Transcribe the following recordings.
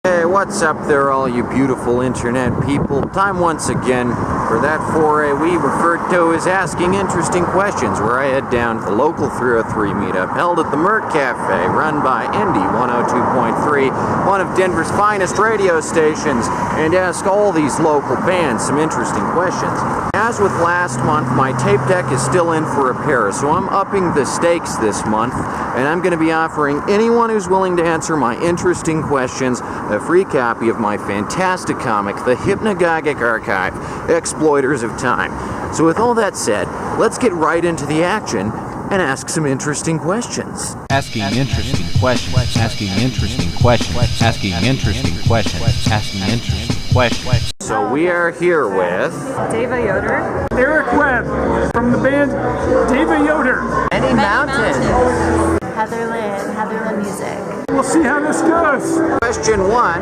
Hey, what's up there, all you beautiful internet people? Time once again for that foray we referred to as Asking Interesting Questions, where I head down to the local 303 meetup held at the Merc Cafe, run by Indy 102.3, one of Denver's finest radio stations, and ask all these local bands some interesting questions. As with last month, my tape deck is still in for repair, so I'm upping the stakes this month, and I'm going to be offering anyone who's willing to answer my interesting questions a free copy of my fantastic comic, The Hypnagogic Archive, Exploiters of Time. So with all that said, let's get right into the action and ask some interesting questions. Asking interesting questions. Asking interesting questions. Asking interesting questions. Asking interesting questions. So we are here with Deva Yoder. Webb from the band Deva Yoder. Any Mountain. Heatherlyn music. We'll see how this goes. question 1.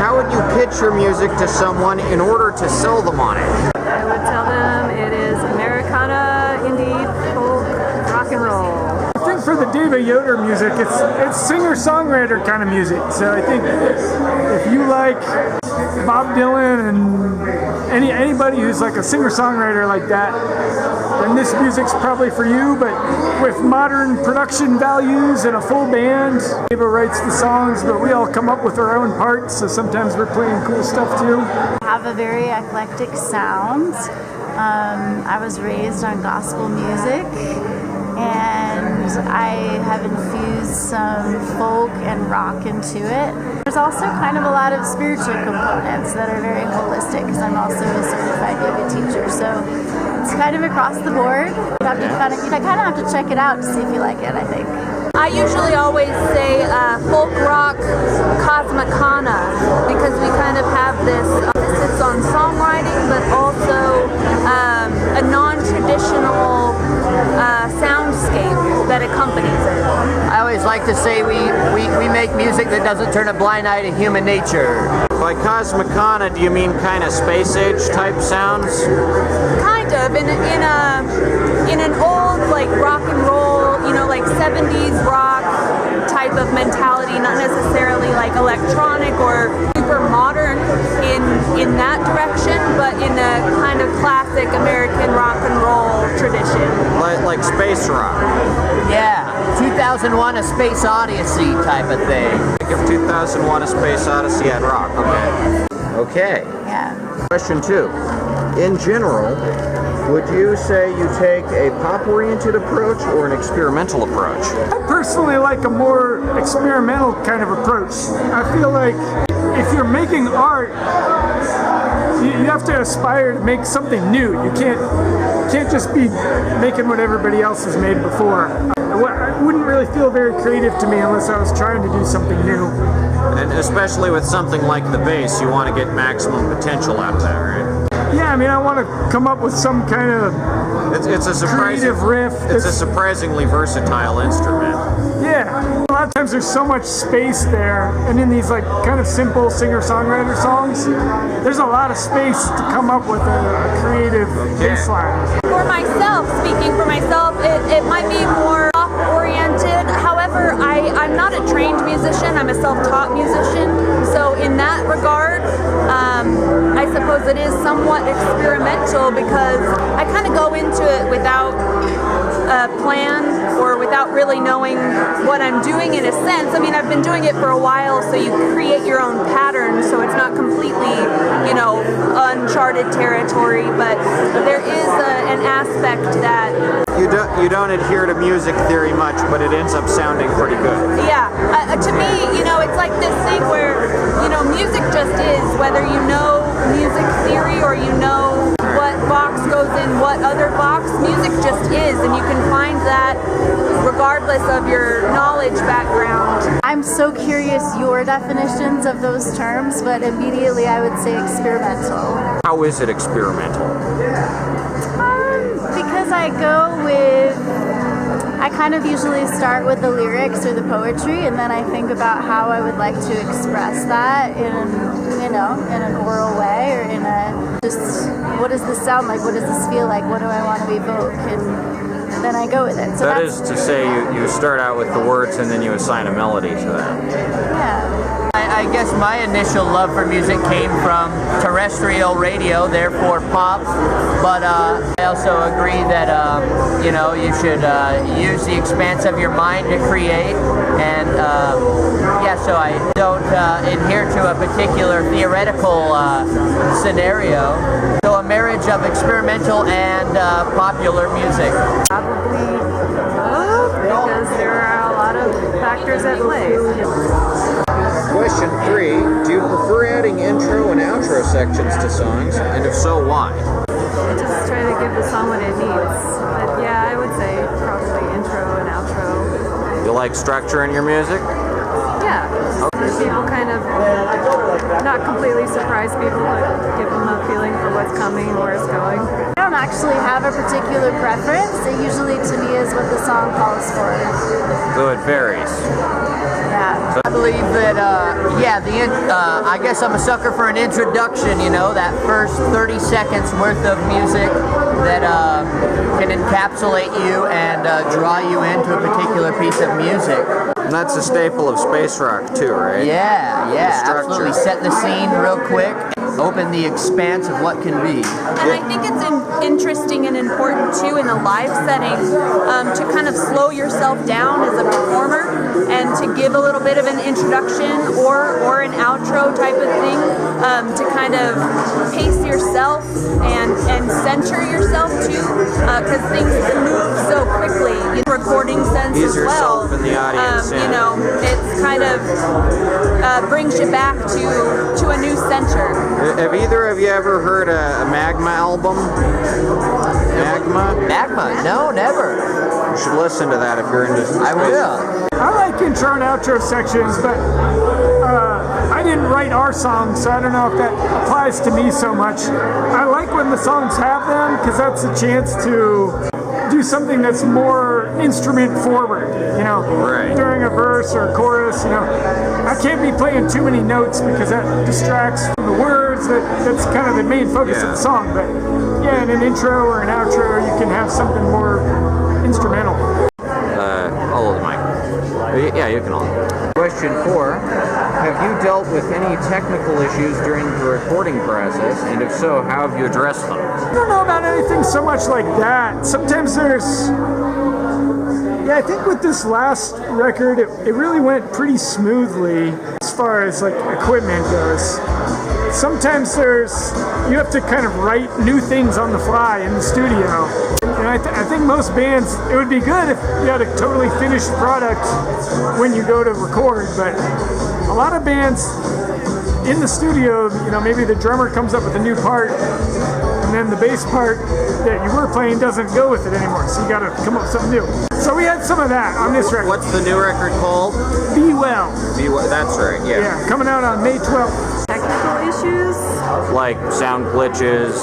How would you pitch your music to someone in order to sell them on it? I would tell them it is Americana, indie, folk, rock and roll. I think for the Deva Yoder music, it's singer-songwriter kind of music. So I think if you like Bob Dylan and anybody who's like a singer-songwriter like that, then this music's probably for you, but with modern production values and a full band. Deva writes the songs, but we all come up with our own parts, so sometimes we're playing cool stuff too. Have a very eclectic sound. I was raised on gospel music, and I have infused some folk and rock into it. There's also kind of a lot of spiritual components that are very holistic, because I'm also a certified yoga teacher, so it's kind of across the board. You kind of have to check it out to see if you like it, I think. I usually always say folk rock cosmicana, because we kind of have this emphasis on songwriting, but also a non-traditional soundscape that accompanies it. I always like to say we make music that doesn't turn a blind eye to human nature. By cosmicana, do you mean kind of space age type sounds? Kind of, in an old like rock and roll, like 70s rock type of mentality, not necessarily like electronic or super modern in that direction, but in a kind of classic American rock and roll tradition. Like space rock? Yeah, 2001: A Space Odyssey type of thing. Think of 2001: A Space Odyssey at rock. Okay. Yeah. Question 2. In general, would you say you take a pop-oriented approach or an experimental approach? I personally like a more experimental kind of approach. I feel like if you're making art, you have to aspire to make something new. You can't just be making what everybody else has made before. It wouldn't really feel very creative to me unless I was trying to do something new. And especially with something like the bass, you want to get maximum potential out of that, right? Yeah, I mean, I want to come up with some kind of it's a creative riff. It's a surprisingly versatile instrument. Yeah, a lot of times there's so much space there, and in these like kind of simple singer-songwriter songs, there's a lot of space to come up with a creative bass line. For myself, speaking for myself, it might be more pop-oriented. However, I'm not a trained musician. I'm a self-taught musician. So in that regard, I suppose it is somewhat experimental, because I kind of go into it without a plan or without really knowing what I'm doing in a sense. I mean, I've been doing it for a while, so you create your own pattern, so it's not completely, uncharted territory, but there is an aspect that You don't adhere to music theory much, but it ends up sounding pretty good. Yeah, to me, it's like this thing where, music just is, whether you know music theory or you know what box goes in what other box, music just is, and you can find that regardless of your knowledge background. I'm so curious your definitions of those terms, but immediately I would say experimental. How is it experimental? Because I kind of usually start with the lyrics or the poetry, and then I think about how I would like to express that in an oral way, or in what does this sound like? What does this feel like? What do I want to evoke? And then I go with it. So that is to say, you start out with the words and then you assign a melody to that. Yeah. I I guess my initial love for music came from terrestrial radio, therefore pop. But I also agree that you should use the expanse of your mind to create. And so I don't adhere to a particular theoretical scenario. So a marriage of experimental and popular music. Probably both, because there are a lot of factors at play. Question 3. Do you prefer adding intro and outro sections to songs? And if so, why? I just try to give the song what it needs. But yeah, I would say probably intro and outro. You like structure in your music? Yeah, just people kind of not completely surprise people, but give them a feeling for what's coming and where it's going. I don't actually have a particular preference. It usually, to me, is what the song calls for. So it varies. Yeah. I believe that, I guess I'm a sucker for an introduction, that first 30 seconds worth of music that can encapsulate you and draw you into a particular piece of music. And that's a staple of space rock too, right? Yeah, absolutely. Set the scene real quick, open the expanse of what can be. And I think it's interesting and important too in a live setting to kind of slow yourself down as a performer and to give a little bit of an introduction or an outro type of thing to kind of pace yourself and center yourself too, because things move so quickly. Recording sense Ease as well. yourself in the audience. It's kind of brings you back to a new center. Have either of you ever heard a Magma album? Magma? No, never. You should listen to that if you're into space. I will. I like intro and outro sections, but I didn't write our songs, so I don't know if that applies to me so much. I like when the songs have them, because that's a chance to do something that's more instrument forward, Right. during a verse or a chorus, I can't be playing too many notes because that distracts from the words. That's kind of the main focus of the song. But yeah, in an intro or an outro, you can have something more instrumental. I'll hold the mic. Yeah, you can hold it. Question 4. Have you dealt with any technical issues during the recording process? And if so, how have you addressed them? I don't know about anything so much like that. Sometimes there's... Yeah, I think with this last record, it really went pretty smoothly as far as like equipment goes. Sometimes you have to kind of write new things on the fly in the studio. And I think most bands, it would be good if you had a totally finished product when you go to record, but a lot of bands in the studio, maybe the drummer comes up with a new part, and then the bass part that you were playing doesn't go with it anymore, so you gotta come up with something new. So we had some of that on this record. What's the new record called? Be Well. Be Well. That's right, yeah. Yeah, coming out on May 12th. Technical issues? Like sound glitches,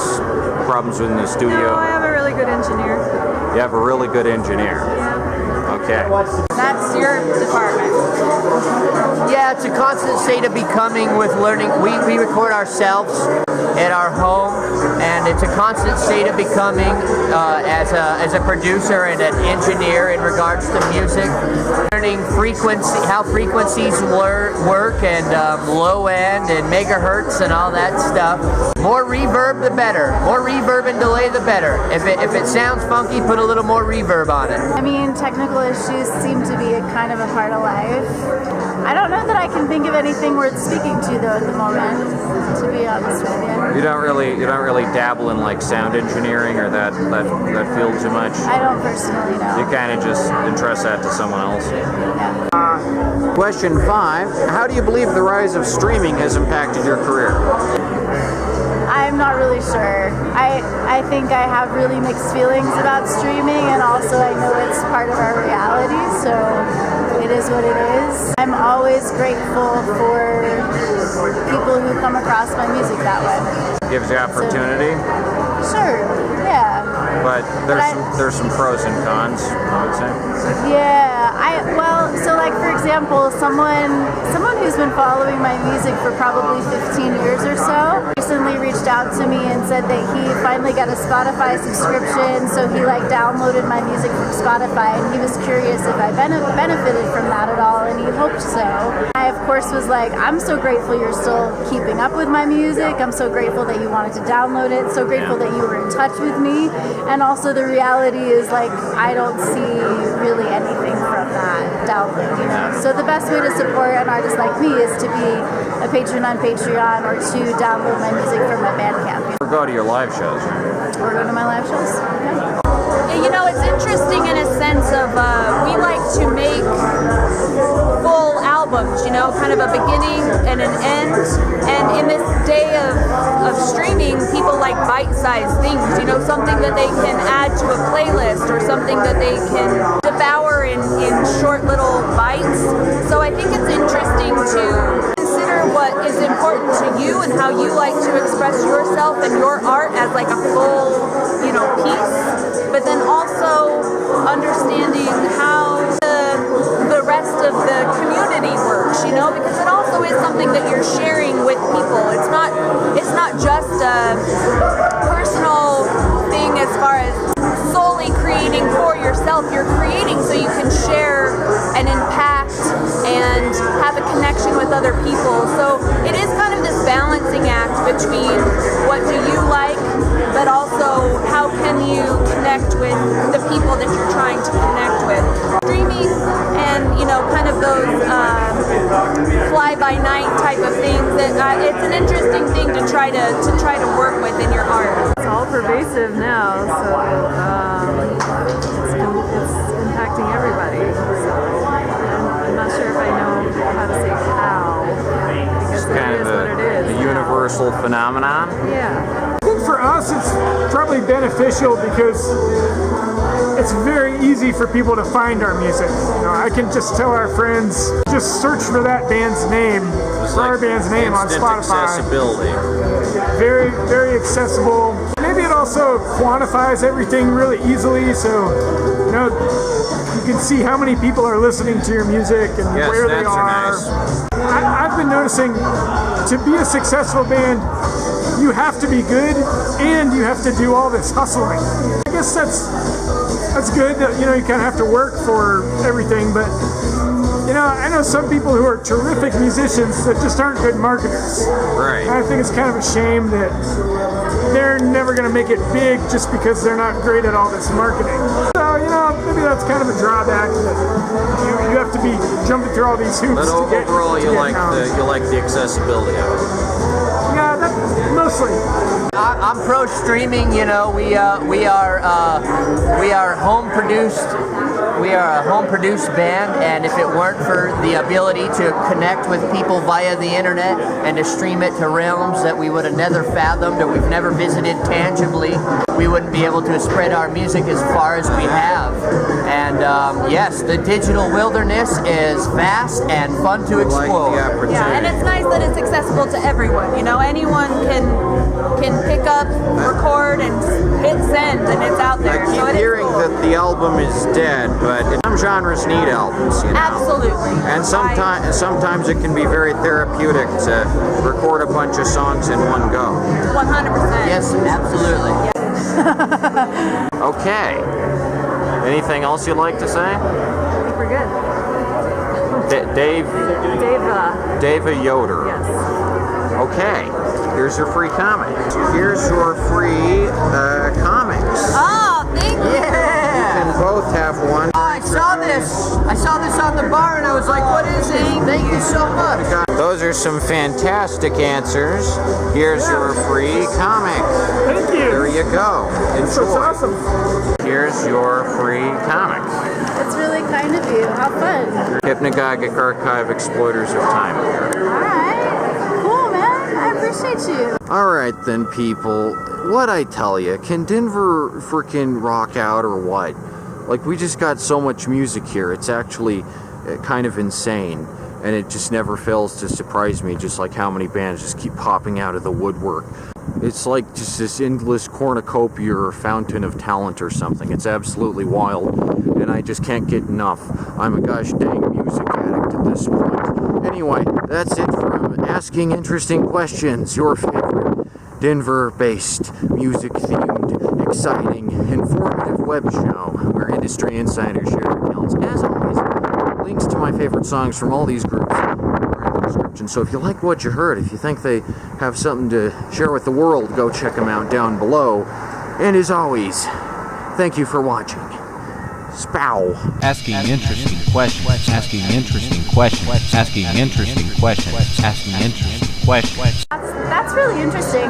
problems in the studio. No, I have a really good engineer. You have a really good engineer. Okay. That's your department. Yeah, it's a constant state of becoming with learning. We record ourselves at our home, and it's a constant state of becoming as a producer and an engineer in regards to music. Learning how frequencies work and low end and megahertz and all that stuff. More reverb, the better. More reverb and delay, the better. If it sounds funky, put a little more reverb on it. I mean, technical issues seem to be a kind of a part of life. I don't know that I can think of anything worth speaking to though at the moment, to be honest with you. You don't really dabble in like sound engineering or that field too much. I don't personally know. You kind of just entrust that to someone else. Yeah. Question 5. How do you believe the rise of streaming has impacted your career? I'm not really sure. I think I have really mixed feelings about streaming, and also I know it's part of our reality, so it is what it is. I'm always grateful for people who come across my music that way. Gives you opportunity? So, sure. Yeah. But there's some pros and cons, I would say. Yeah, so like for example, someone who's been following my music for probably 15 years or so recently reached out to me and said that he finally got a Spotify subscription, so he like downloaded my music from Spotify, and he was curious if I benefited from that at all, and he hoped so. I of course was like, I'm so grateful you're still keeping up with my music. I'm so grateful that you wanted to download it. So grateful that you were in touch with me. And also the reality is like I don't see really anything from that download, you know. So the best way to support an artist like me is to be a patron on Patreon or to download my music from my Bandcamp. Or go to your live shows. Or go to my live shows. Okay. You know, it's interesting in a sense of we like to make full albums, you know, kind of a beginning and an end. And in this day of streaming, people like bite-sized things, you know, something that they can add to a playlist or something that they can devour in short little bites. So I think it's interesting to consider what is important to you and how you like to express yourself and your art as like a full, you know, piece, but then also understanding how the rest of the community works, you know, because it also is something that you're sharing with people. It's not just a personal thing as far as solely creating for yourself. You're creating so you can share and impact and have a connection with other people. So it is kind of this balancing act between what do you like, but also how can you connect with the people that you're trying to connect with. Streaming and, you know, kind of those fly-by-night type of things, that it's an interesting thing to try to work with in your art. It's all pervasive now, so it's impacting everybody. So I'm not sure if I know how to say how, because it is what it is. The universal phenomenon. Yeah. I think for us it's probably beneficial because it's very easy for people to find our music. You know, I can just tell our friends, just search for that band's name, our band's name on Spotify. Accessibility. Very, very accessible. Maybe it also quantifies everything really easily, so you know you can see how many people are listening to your music and where they are. Nice. I've been noticing to be a successful band, you have to be good and you have to do all this hustling. I guess that's good that, you know, you kind of have to work for everything, but you know, I know some people who are terrific musicians that just aren't good marketers. Right. And I think it's kind of a shame that they're never going to make it big just because they're not great at all this marketing. So, you know, maybe that's kind of a drawback that you have to be jumping through all these hoops. But overall, you like the accessibility of it. Yeah, mostly. I'm pro streaming. You know, we are home produced. We are a home-produced band, and if it weren't for the ability to connect with people via the internet and to stream it to realms that we would have never fathomed or we've never visited tangibly, we wouldn't be able to spread our music as far as we have. And yes, the digital wilderness is vast and fun to explore. Yeah, and it's nice that it's accessible to everyone. You know, anyone can pick up, record, and hit send, and it's out there. I keep hearing that the album is dead, but some genres need albums, you know. Absolutely. And sometimes it can be very therapeutic to record a bunch of songs in one go. 100%. Yes, absolutely. Okay. Anything else you'd like to say? I think we're good. Deva Yoder. Yes. Okay. Here's your free comic. Here's your free comics. Oh, thank you. Yeah. You can both have one. I saw this on the bar and I was like, what is it? Thank you so much. Those are some fantastic answers. Here's your free comic. Thank you. There you go. That's Enjoy. awesome. Here's your free comic. It's really kind of you. How fun. Hypnagogic Archive Exploiters of Time. Alright. Cool, man. I appreciate you. Alright then, people. What'd I tell you? Can Denver freaking rock out or what? Like, we just got so much music here. It's actually kind of insane. and it just never fails to surprise me, just like how many bands just keep popping out of the woodwork. It's like just this endless cornucopia or fountain of talent or something. It's absolutely wild, and I just can't get enough. I'm a gosh dang music addict at this point. Anyway, that's it from Asking Interesting Questions, your favorite Denver-based, music-themed, exciting, informative web show where industry insiders share their talents. As always, links to my favorite songs from all these groups are in the description. So if you like what you heard, if you think they have something to share with the world, go check them out down below. And as always, thank you for watching. Spow. Asking interesting questions. Asking interesting questions. Asking interesting questions. Asking interesting questions. That's really interesting.